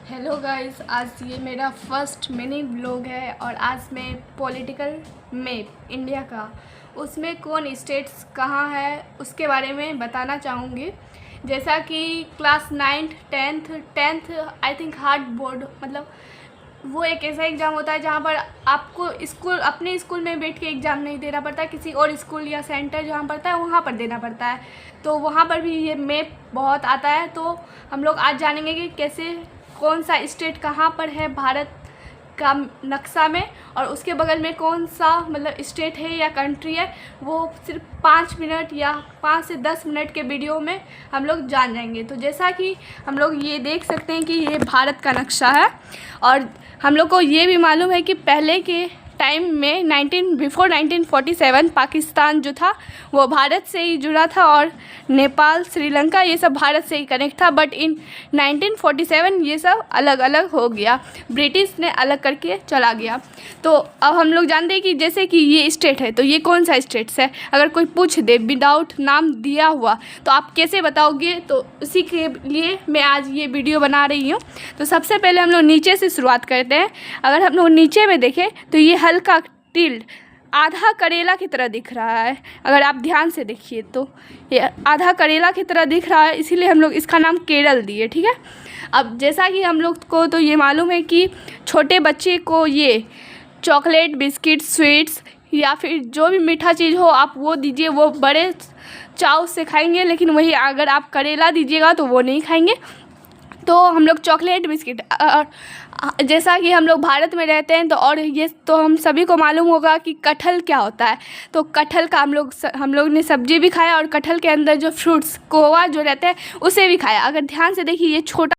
Hello guys, आज ये मेरा फर्स्ट मिनी ब्लॉग है और आज मैं पॉलिटिकल मैप इंडिया का उसमें कौन स्टेट्स कहाँ है उसके बारे में बताना चाहूँगी। जैसा कि class 9th 10th I think hard board मतलब वो एक ऐसा एग्ज़ाम होता है जहाँ पर आपको स्कूल अपने स्कूल में बैठ के एग्ज़ाम नहीं देना पड़ता, किसी और स्कूल या सेंटर जहाँ पड़ता है वहाँ पर देना पड़ता है। तो वहाँ पर भी ये मैप बहुत आता है। तो हम लोग आज जानेंगे कि कैसे कौन सा स्टेट कहाँ पर है भारत का नक्शा में, और उसके बगल में कौन सा मतलब स्टेट है या कंट्री है, वो सिर्फ 5 मिनट या 5 से 10 मिनट के वीडियो में हम लोग जान जाएंगे। तो जैसा कि हम लोग ये देख सकते हैं कि ये भारत का नक्शा है, और हम लोग को ये भी मालूम है कि पहले के टाइम में बिफोर 1947 पाकिस्तान जो था वो भारत से ही जुड़ा था और नेपाल, श्रीलंका ये सब भारत से ही कनेक्ट था। बट इन 1947 ये सब अलग अलग हो गया, ब्रिटिश ने अलग करके चला गया। तो अब हम लोग जानते हैं कि जैसे कि ये स्टेट है तो ये कौन सा स्टेट्स है। अगर कोई पूछ दे विदाउट नाम दिया हुआ तो आप कैसे बताओगे, तो उसी के लिए मैं आज ये वीडियो बना रही हूँ। तो सबसे पहले हम लोग नीचे से शुरुआत करते हैं। अगर हम लोग नीचे में देखें तो ये हल्का टिल्ड आधा करेला की तरह दिख रहा है। अगर आप ध्यान से देखिए तो ये आधा करेला की तरह दिख रहा है, इसीलिए हम लोग इसका नाम केरल दिए। ठीक है, अब जैसा कि हम लोग को तो ये मालूम है कि छोटे बच्चे को ये चॉकलेट, बिस्किट, स्वीट्स या फिर जो भी मीठा चीज़ हो आप वो दीजिए, वो बड़े चाव से खाएंगे। लेकिन वही अगर आप करेला दीजिएगा तो वो नहीं खाएंगे। तो हम लोग चॉकलेट, बिस्किट, और जैसा कि हम लोग भारत में रहते हैं तो और ये तो हम सभी को मालूम होगा कि कटहल क्या होता है। तो कटहल का हम लोग ने सब्जी भी खाया, और कटहल के अंदर जो फ्रूट्स कोवा जो रहते हैं उसे भी खाया। अगर ध्यान से देखिए ये छोटा,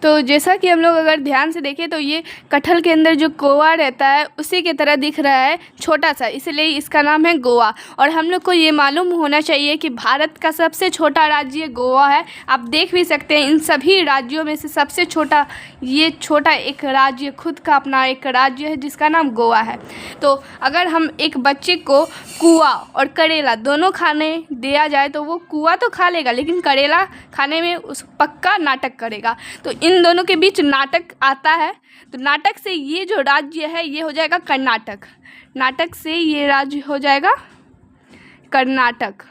तो जैसा कि हम लोग अगर ध्यान से देखें तो ये कटहल के अंदर जो कोवा रहता है उसी की तरह दिख रहा है, छोटा सा, इसलिए इसका नाम है गोवा। और हम लोग को ये मालूम होना चाहिए कि भारत का सबसे छोटा राज्य गोवा है। आप देख भी सकते हैं इन सभी राज्यों में से सबसे छोटा ये छोटा एक राज्य, खुद का अपना एक राज्य है जिसका नाम गोवा है। तो अगर हम एक बच्चे को कुआ और करेला दोनों खाने दिया जाए तो वो कुआ तो खा लेगा, लेकिन करेला खाने में उस पक्का नाटक करेगा। तो इन दोनों के बीच नाटक आता है। तो नाटक से ये जो राज्य है ये हो जाएगा कर्नाटक। नाटक से ये राज्य हो जाएगा कर्नाटक।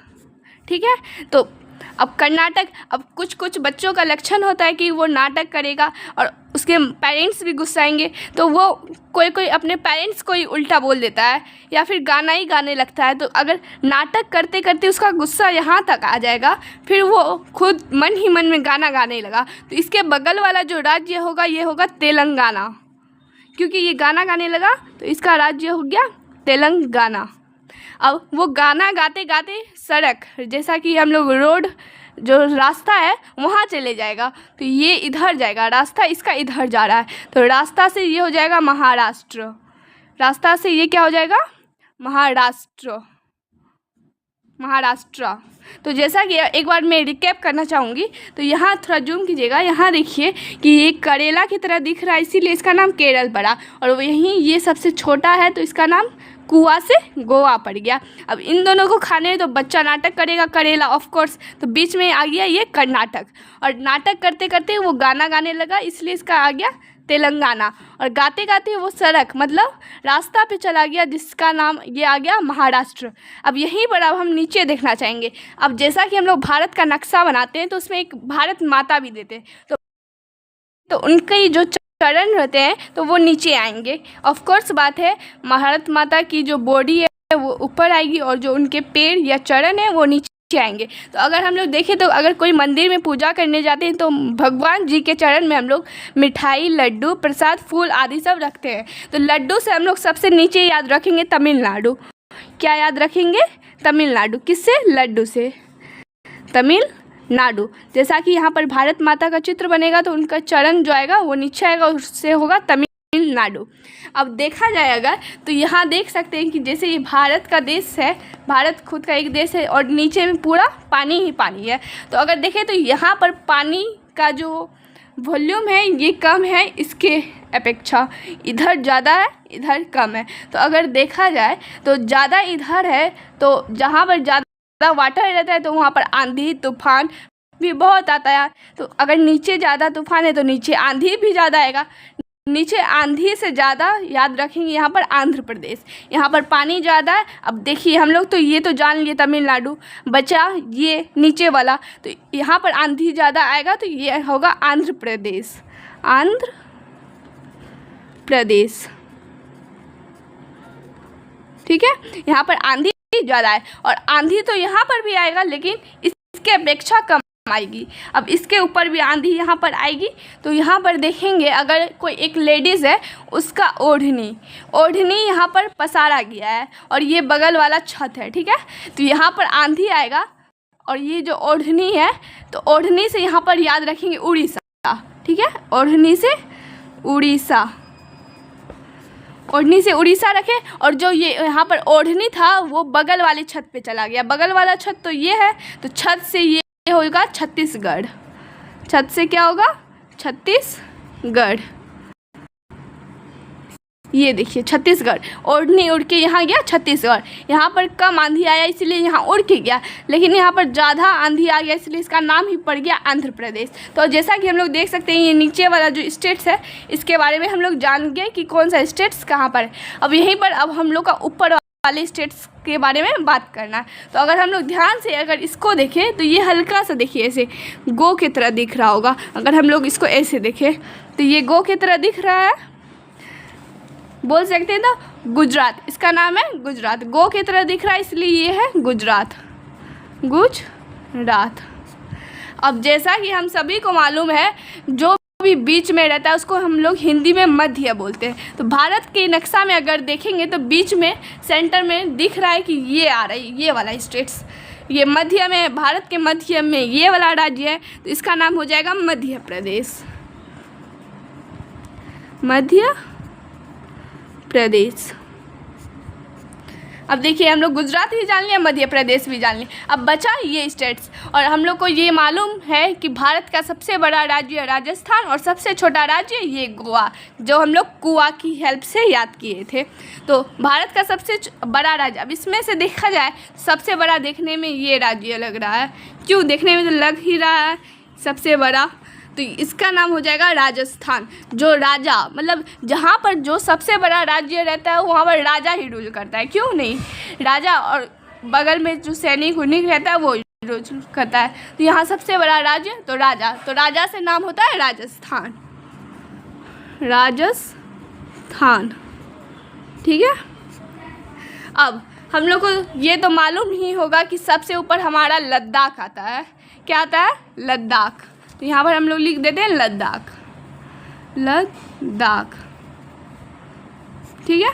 ठीक है, तो अब कर्नाटक, अब कुछ कुछ बच्चों का लक्षण होता है कि वो नाटक करेगा और उसके पेरेंट्स भी गुस्साएंगे, तो वो कोई अपने पेरेंट्स को ही उल्टा बोल देता है या फिर गाना ही गाने लगता है। तो अगर नाटक करते करते उसका गुस्सा यहाँ तक आ जाएगा, फिर वो खुद मन ही मन में गाना गाने लगा, तो इसके बगल वाला जो राज्य होगा ये होगा तेलंगाना। क्योंकि ये गाना गाने लगा तो इसका राज्य हो गया तेलंगाना। अब वो गाना गाते गाते सड़क, जैसा कि हम लोग रोड जो रास्ता है वहाँ चले जाएगा, तो ये इधर जाएगा, रास्ता इसका इधर जा रहा है, तो रास्ता से ये हो जाएगा महाराष्ट्र। रास्ता से ये क्या हो जाएगा महाराष्ट्र। तो जैसा कि एक बार मैं रिकैप करना चाहूँगी, तो यहाँ थोड़ा जूम कीजिएगा, यहाँ देखिए कि ये करेला की तरह दिख रहा है, इसीलिए इसका नाम केरल पड़ा, और यहीं ये सबसे छोटा है तो इसका नाम कुआ से गोवा पड़ गया। अब इन दोनों को खाने तो बच्चा नाटक करेगा, करेला ऑफ कोर्स, तो बीच में आ गया ये कर्नाटक, और नाटक करते करते वो गाना गाने लगा, इसलिए इसका आ गया तेलंगाना, और गाते गाते वो सड़क मतलब रास्ता पे चला गया जिसका नाम ये आ गया महाराष्ट्र। अब यहीं पर अब हम नीचे देखना चाहेंगे। अब जैसा कि हम लोग भारत का नक्शा बनाते हैं तो उसमें एक भारत माता भी देते हैं, तो उनके जो चरण रहते हैं तो वो नीचे आएंगे। ऑफ कोर्स बात है, भारत माता की जो बॉडी है वो ऊपर आएगी और जो उनके पैर या चरण है वो नीचे आएंगे। तो अगर हम लोग देखें तो अगर कोई मंदिर में पूजा करने जाते हैं तो भगवान जी के चरण में हम लोग मिठाई, लड्डू, प्रसाद, फूल आदि सब रखते हैं। तो लड्डू से हम लोग सबसे नीचे याद रखेंगे तमिलनाडु। क्या याद रखेंगे? तमिलनाडु। किससे? लड्डू से, तमिलनाडु। जैसा कि यहाँ पर भारत माता का चित्र बनेगा तो उनका चरण जो आएगा वो नीचे आएगा, उससे होगा तमिलनाडु। अब देखा जाएगा तो यहाँ देख सकते हैं कि जैसे ये भारत का देश है, भारत खुद का एक देश है और नीचे में पूरा पानी ही पानी है। तो अगर देखें तो यहाँ पर पानी का जो वॉल्यूम है ये कम है इसके अपेक्षा, इधर ज़्यादा है इधर कम है। तो अगर देखा जाए तो ज़्यादा इधर है, तो जहाँ पर ज़्यादा वाटर रहता है तो वहाँ पर आंधी, तूफान, भी बहुत आता है। तो अगर नीचे ज़्यादा तूफान है तो नीचे आंधी भी ज़्यादा आएगा। नीचे आंधी से ज़्यादा याद रखेंगे यहाँ पर आंध्र प्रदेश, यहाँ पर पानी ज़्यादा है। अब देखिए हम लोग तो ये तो जान लिए तमिलनाडु, बचा ये नीचे वाला, तो यहाँ पर आंधी ज़्यादा आएगा तो ये होगा आंध्र प्रदेश। आंध्र प्रदेश, ठीक है। यहाँ पर आंधी ज़्यादा है और आंधी तो यहाँ पर भी आएगा लेकिन इसके अपेक्षा कम आएगी। अब इसके ऊपर भी आंधी यहाँ पर आएगी। तो यहाँ पर देखेंगे अगर कोई एक लेडीज़ है उसका ओढ़नी यहाँ पर पसारा गया है और ये बगल वाला छत है, ठीक है। तो यहाँ पर आंधी आएगा और ये जो ओढ़नी है तो ओढ़नी से यहाँ पर याद रखेंगे उड़ीसा, ठीक है। ओढ़नी से उड़ीसा रखे और जो ये यहाँ पर ओढ़नी था वो बगल वाली छत पे चला गया। बगल वाला छत तो ये है, तो छत से ये होगा छत्तीसगढ़। छत से क्या होगा? छत्तीसगढ़। ये देखिए छत्तीसगढ़, ओढ़नी उड़ के यहाँ गया छत्तीसगढ़। यहाँ पर कम आंधी आया इसलिए यहाँ उड़ के गया, लेकिन यहाँ पर ज़्यादा आंधी आ गया इसलिए इसका नाम ही पड़ गया आंध्र प्रदेश। तो जैसा कि हम लोग देख सकते हैं ये नीचे वाला जो स्टेट्स है इसके बारे में हम लोग जान गए कि कौन सा स्टेट्स कहाँ पर है। अब यहीं पर अब हम लोग का ऊपर वाले स्टेट्स के बारे में बात करना है। तो अगर हम लोग ध्यान से अगर इसको देखें तो ये हल्का सा देखिए ऐसे गो की तरह दिख रहा होगा। अगर हम लोग इसको ऐसे देखें तो ये गो की तरह दिख रहा है, बोल सकते हैं ना गुजरात, इसका नाम है गुजरात। गो की तरह दिख रहा है इसलिए ये है गुजरात। अब जैसा कि हम सभी को मालूम है जो भी बीच में रहता है उसको हम लोग हिंदी में मध्य बोलते हैं। तो भारत के नक्शा में अगर देखेंगे तो बीच में सेंटर में दिख रहा है कि ये आ रहा है, ये वाला स्टेट्स, ये मध्य में, भारत के मध्य में ये वाला राज्य है। तो इसका नाम हो जाएगा मध्य प्रदेश। मध्य प्रदेश। अब देखिए हम लोग गुजरात भी जान लिया, मध्य प्रदेश भी जान लिया। अब बचा ये स्टेट्स और हम लोग को ये मालूम है कि भारत का सबसे बड़ा राज्य राजस्थान और सबसे छोटा राज्य ये गोवा, जो हम लोग कुआ की हेल्प से याद किए थे। तो भारत का सबसे बड़ा राज्य, अब इसमें से देखा जाए सबसे बड़ा देखने में ये राज्य लग रहा है। क्यों? देखने में तो लग ही रहा है सबसे बड़ा, तो इसका नाम हो जाएगा राजस्थान। जो राजा मतलब जहाँ पर जो सबसे बड़ा राज्य रहता है वहाँ पर राजा ही रूल करता है, क्यों नहीं? राजा और बगल में जो सैनिक उनिक रहता है वो रूल करता है। तो यहाँ सबसे बड़ा राज्य तो राजा, तो राजा से नाम होता है राजस्थान। राजस्थान, ठीक है। अब हम लोग को ये तो मालूम ही होगा कि सबसे ऊपर हमारा लद्दाख आता है। क्या आता है? लद्दाख। तो यहाँ पर हम लोग लिख देते हैं लद्दाख, ठीक है।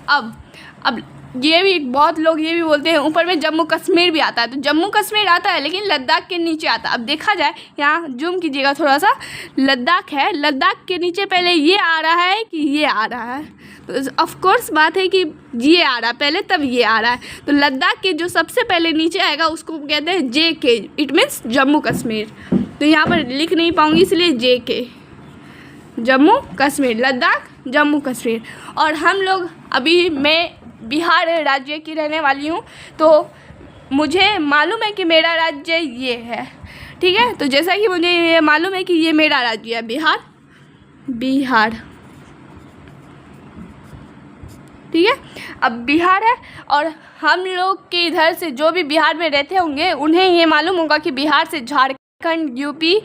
अब ये भी बहुत लोग ये भी बोलते हैं ऊपर में जम्मू कश्मीर भी आता है। तो जम्मू कश्मीर आता है लेकिन लद्दाख के नीचे आता है। अब देखा जाए यहाँ जूम कीजिएगा थोड़ा सा, लद्दाख है, लद्दाख के नीचे पहले ये आ रहा है कि ये आ रहा है? तो ऑफ कोर्स बात है कि ये आ रहा है पहले तब ये आ रहा है। तो लद्दाख के जो सबसे पहले नीचे आएगा उसको कहते हैं JK, it means Jammu Kashmir. तो यहाँ पर लिख नहीं पाऊँगी इसलिए JK, जम्मू कश्मीर, लद्दाख जम्मू कश्मीर। और हम लोग अभी मैं बिहार राज्य की रहने वाली हूँ, तो मुझे मालूम है कि मेरा राज्य ये है, ठीक है। तो जैसा कि मुझे ये मालूम है कि ये मेरा राज्य है बिहार, ठीक है। अब बिहार है और हम लोग के इधर से जो भी बिहार में रहते होंगे उन्हें ये मालूम होगा कि बिहार से झारखंड, यूपी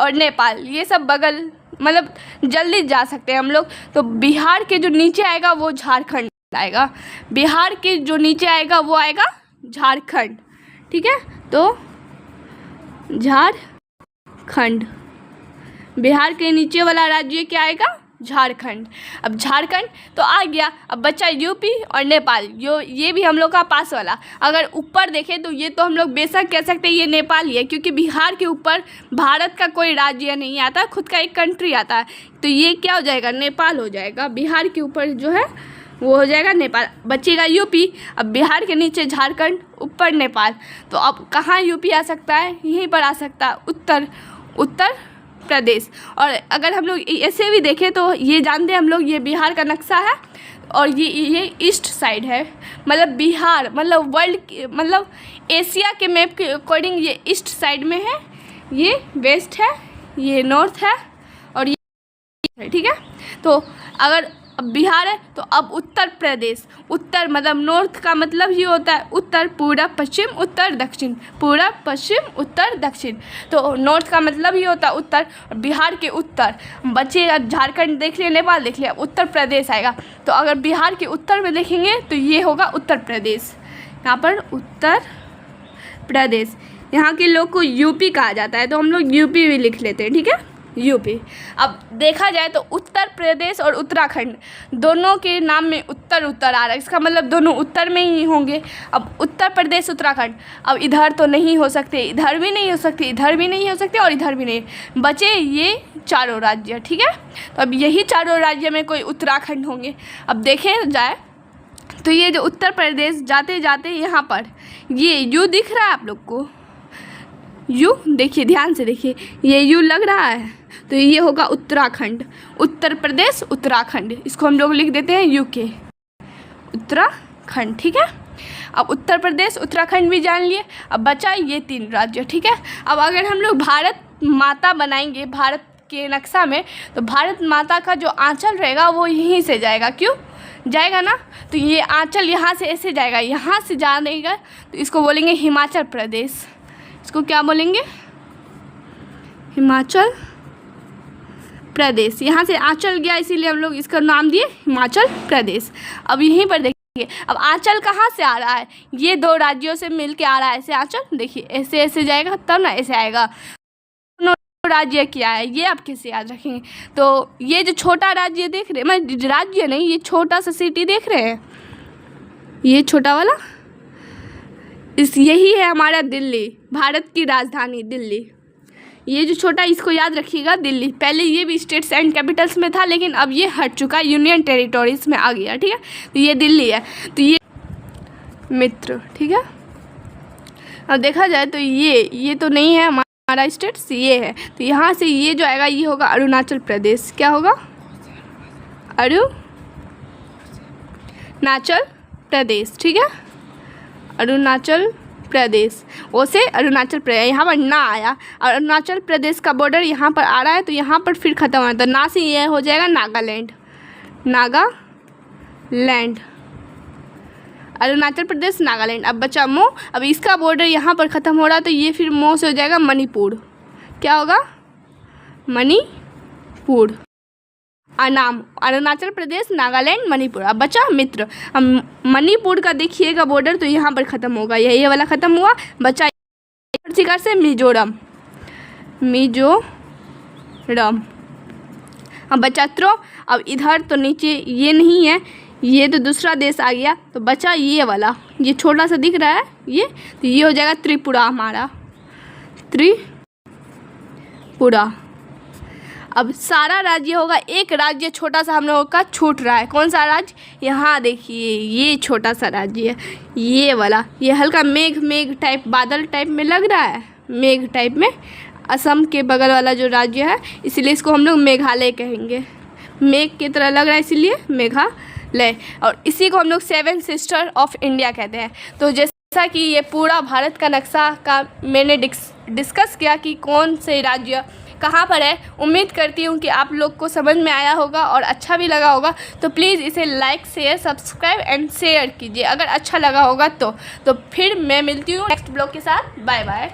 और नेपाल ये सब बगल मतलब जल्दी जा सकते हैं हम लोग। तो बिहार के जो नीचे आएगा वो झारखंड आएगा, बिहार के जो नीचे आएगा वो आएगा झारखंड, ठीक है। तो झारखंड, बिहार के नीचे वाला राज्य क्या आएगा? झारखंड। अब झारखंड तो आ गया। अब बचा यूपी और नेपाल, जो ये भी हम लोग का पास वाला। अगर ऊपर देखें तो ये तो हम लोग बेशक कह सकते हैं ये नेपाल ही है, क्योंकि बिहार के ऊपर भारत का कोई राज्य नहीं आता, खुद का एक कंट्री आता है। तो ये क्या हो जाएगा? नेपाल हो जाएगा। बिहार के ऊपर जो है वो हो जाएगा नेपाल, बचेगा यूपी। अब बिहार के नीचे झारखंड, ऊपर नेपाल। तो अब कहाँ यूपी आ सकता है? यहीं पर आ सकता है, उत्तर प्रदेश। और अगर हम लोग ऐसे भी देखें तो ये जानते हैं हम लोग ये बिहार का नक्शा है और ये ईस्ट साइड है, मतलब बिहार मतलब वर्ल्ड मतलब एशिया के मैप के अकॉर्डिंग ये ईस्ट साइड में है, ये वेस्ट है, ये नॉर्थ है और ये है, ठीक है। तो अगर अब बिहार है तो अब उत्तर प्रदेश, उत्तर मतलब नॉर्थ का मतलब ये होता है उत्तर, पूरब पश्चिम उत्तर दक्षिण, पूरब पश्चिम उत्तर दक्षिण। तो नॉर्थ का मतलब ये होता है उत्तर, और बिहार के उत्तर बचे, झारखंड देख लिया, नेपाल देख लिया, उत्तर प्रदेश आएगा। तो अगर बिहार के उत्तर में देखेंगे तो ये होगा उत्तर प्रदेश, यहाँ पर उत्तर प्रदेश। यहाँ के लोग को यूपी कहा जाता है, तो हम लोग यूपी भी लिख लेते हैं, ठीक है, यूपी। अब देखा जाए तो उत्तर प्रदेश और उत्तराखंड दोनों के नाम में उत्तर उत्तर आ रहा है, इसका मतलब दोनों उत्तर में ही होंगे। अब उत्तर प्रदेश उत्तराखंड, अब इधर तो नहीं हो सकते, इधर भी नहीं हो सकते, इधर भी नहीं हो सकते और इधर भी नहीं, बचे ये चारों राज्य, ठीक है। तो अब यही चारों राज्य में कोई उत्तराखंड होंगे। अब देखे जाए तो ये जो उत्तर प्रदेश जाते जाते यहाँ पर ये यू दिख रहा है आप लोग को, यू देखिए, ध्यान से देखिए, ये यू लग रहा है, तो ये होगा उत्तराखंड, उत्तर प्रदेश उत्तराखंड, इसको हम लोग लिख देते हैं यूके, उत्तराखंड, ठीक है। अब उत्तर प्रदेश उत्तराखंड भी जान लिए, अब बचा ये 3 राज्य, ठीक है। अब अगर हम लोग भारत माता बनाएंगे भारत के नक्शा में, तो भारत माता का जो आंचल रहेगा वो यहीं से जाएगा, क्यों जाएगा ना, तो ये आंचल यहाँ से ऐसे जाएगा, यहाँ से जाएगा, तो इसको बोलेंगे हिमाचल प्रदेश, इसको क्या बोलेंगे, हिमाचल प्रदेश। यहाँ से आंचल गया इसीलिए हम लोग इसका नाम दिए हिमाचल प्रदेश। अब यहीं पर देखिए, अब आंचल कहाँ से आ रहा है, ये 2 राज्यों से मिल के आ रहा है ऐसे आंचल, देखिए ऐसे ऐसे जाएगा तब ना ऐसे आएगा। दोनों राज्य क्या है ये आप कैसे याद रखेंगे, तो ये जो छोटा राज्य देख रहे हैं, मैं राज्य नहीं, ये छोटा सा सिटी देख रहे हैं, ये छोटा वाला, यही है हमारा दिल्ली, भारत की राजधानी दिल्ली। ये जो छोटा, इसको याद रखिएगा दिल्ली। पहले ये भी स्टेट्स एंड कैपिटल्स में था, लेकिन अब ये हट चुका, यूनियन टेरिटोरीज में आ गया, ठीक है। तो ये दिल्ली है, तो ये मित्र, ठीक है। अब देखा जाए तो ये तो नहीं है हमारा स्टेट्स, ये है, तो यहाँ से ये जो आएगा ये होगा अरुणाचल प्रदेश, क्या होगा, अरुणाचल प्रदेश, ठीक है, अरुणाचल प्रदेश, ओसे अरुणाचल प्रदेश, यहाँ पर ना आया, और अरुणाचल प्रदेश का बॉर्डर यहाँ पर आ रहा है, तो यहाँ पर फिर ख़त्म होता है, ना से ये हो जाएगा नागालैंड, नागालैंड, अरुणाचल प्रदेश नागालैंड। अब बचा मो, अब इसका बॉर्डर यहाँ पर ख़त्म हो रहा है, तो ये फिर मो से हो जाएगा मणिपुर, क्या होगा, मणिपुर, नाम अरुणाचल प्रदेश नागालैंड मणिपुर। अब बचा मित्र, अब मणिपुर का देखिएगा बॉर्डर, तो यहाँ पर ख़त्म होगा, ये वाला ख़त्म हुआ, बचा शिकार से मिजोरम, मिजोरम। अब बचा त्रो, अब इधर तो नीचे ये नहीं है, ये तो दूसरा देश आ गया, तो बचा ये वाला, ये छोटा सा दिख रहा है ये, तो ये हो जाएगा त्रिपुरा, हमारा त्रिपुरा। अब सारा राज्य होगा, एक राज्य छोटा सा हम लोगों का छूट रहा है, कौन सा राज्य, यहाँ देखिए ये छोटा सा राज्य है, ये वाला, ये हल्का मेघ टाइप, बादल टाइप में लग रहा है, मेघ टाइप में, असम के बगल वाला जो राज्य है, इसलिए इसको हम लोग मेघालय कहेंगे, मेघ की तरह लग रहा है इसलिए मेघालय। और इसी को हम लोग 7 सिस्टर ऑफ इंडिया कहते हैं। तो जैसा कि ये पूरा भारत का नक्शा का मैंने डिस्कस किया कि कौन से राज्य कहाँ पर है, उम्मीद करती हूँ कि आप लोग को समझ में आया होगा और अच्छा भी लगा होगा। तो प्लीज़ इसे like share subscribe and share कीजिए अगर अच्छा लगा होगा तो फिर मैं मिलती हूँ नेक्स्ट ब्लॉग के साथ। Bye bye.